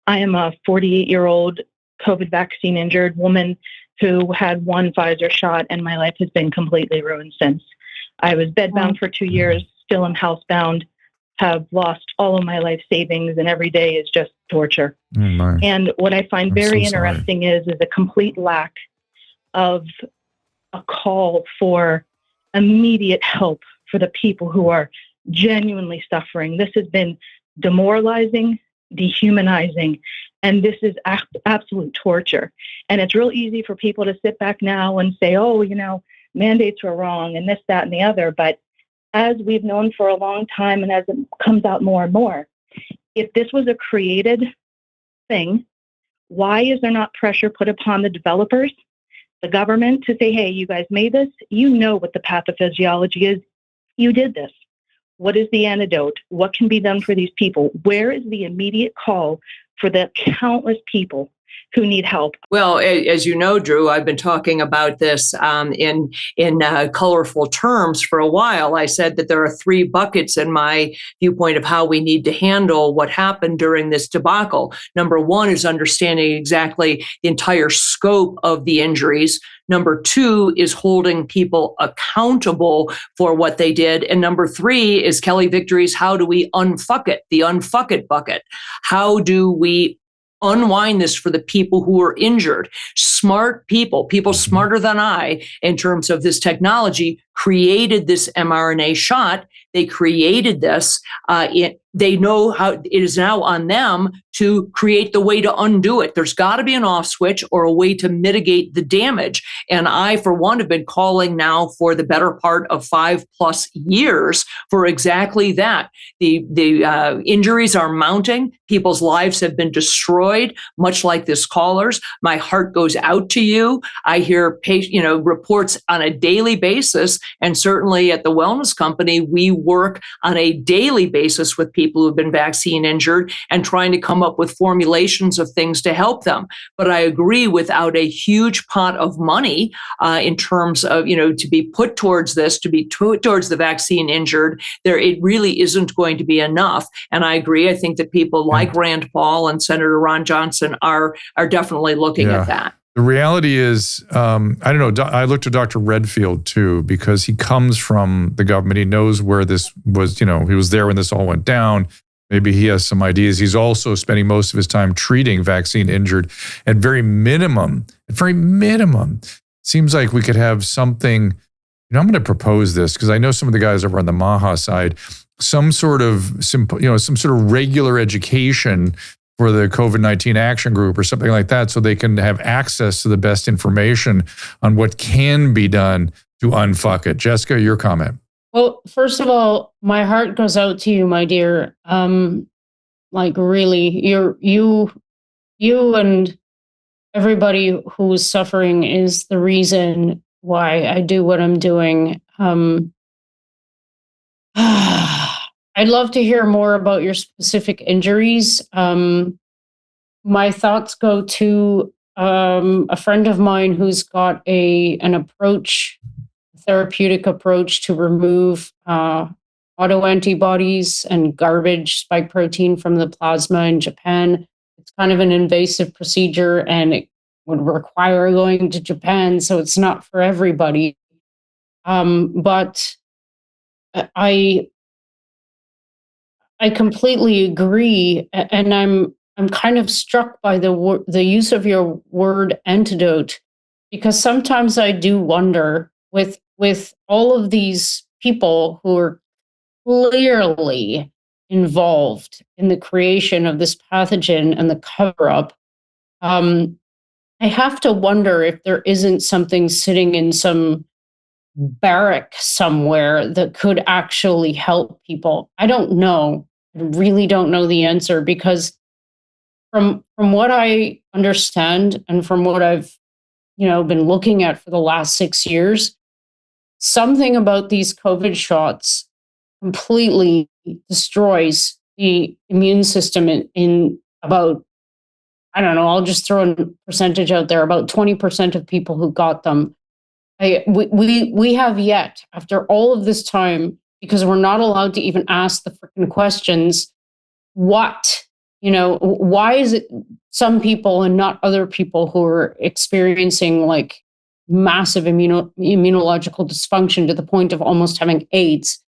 I am a 48-year-old COVID vaccine injured woman who had one Pfizer shot, and my life has been completely ruined since. I was bedbound for 2 years, still am housebound, have lost all of my life savings, and every day is just torture. And what I find very interesting is a complete lack of a call for immediate help for the people who are genuinely suffering. This has been demoralizing, dehumanizing, and this is absolute torture. And it's real easy for people to sit back now and say, oh, mandates were wrong and this, that, and the other. But as we've known for a long time, and as it comes out more and more, if this was a created thing, why is there not pressure put upon the developers, the government, to say, hey, you guys made this, you know what the pathophysiology is, you did this. What is the antidote? What can be done for these people? Where is the immediate call for the countless people who need help? Well, as you know, Drew, I've been talking about this in colorful terms for a while. I said that there are three buckets in my viewpoint of how we need to handle what happened during this debacle. Number one is understanding exactly the entire scope of the injuries. Number two is holding people accountable for what they did. And number three is Kelly Victory's how do we unfuck it, the unfuck it bucket. How do we unwind this for the people who are injured? Smart people smarter than I in terms of this technology, created this mRNA shot. They created this. They know how it is now on them to create the way to undo it. There's got to be an off switch or a way to mitigate the damage. And I, for one, have been calling now for the better part of 5+ years for exactly that. The injuries are mounting. People's lives have been destroyed, much like this caller's. My heart goes out to you. I hear reports on a daily basis, and certainly at the Wellness Company, we work on a daily basis with people who've been vaccine injured and trying to come up with formulations of things to help them. But I agree, without a huge pot of money in terms of, to be put towards this, to be towards the vaccine injured, it really isn't going to be enough. And I agree. I think that people like Rand Paul and Senator Ron Johnson are definitely looking at that. The reality is, I don't know, I looked at Dr. Redfield too, because he comes from the government. He knows where this was, he was there when this all went down. Maybe he has some ideas. He's also spending most of his time treating vaccine injured. At very minimum, seems like we could have something, I'm going to propose this because I know some of the guys over on the MAHA side, some sort of regular education for the COVID-19 action group or something like that, so they can have access to the best information on what can be done to unfuck it. Jessica, your comment. Well, first of all, my heart goes out to you, my dear. Really, you and everybody who's suffering is the reason why I do what I'm doing. I'd love to hear more about your specific injuries. My thoughts go to a friend of mine who's got an approach, therapeutic approach to remove autoantibodies and garbage spike protein from the plasma in Japan. It's kind of an invasive procedure and it would require going to Japan, so it's not for everybody. But I completely agree, and I'm kind of struck by the use of your word antidote, because sometimes I do wonder with all of these people who are clearly involved in the creation of this pathogen and the cover-up, I have to wonder if there isn't something sitting in some barrack somewhere that could actually help people. I don't know. I really don't know the answer, because from what I understand and from what I've been looking at for the last 6 years, something about these COVID shots completely destroys the immune system in about, I don't know, I'll just throw a percentage out there, about 20% of people who got them. We have yet, after all of this time, because we're not allowed to even ask the freaking questions, what why is it some people and not other people who are experiencing like massive immunological dysfunction to the point of almost having AIDS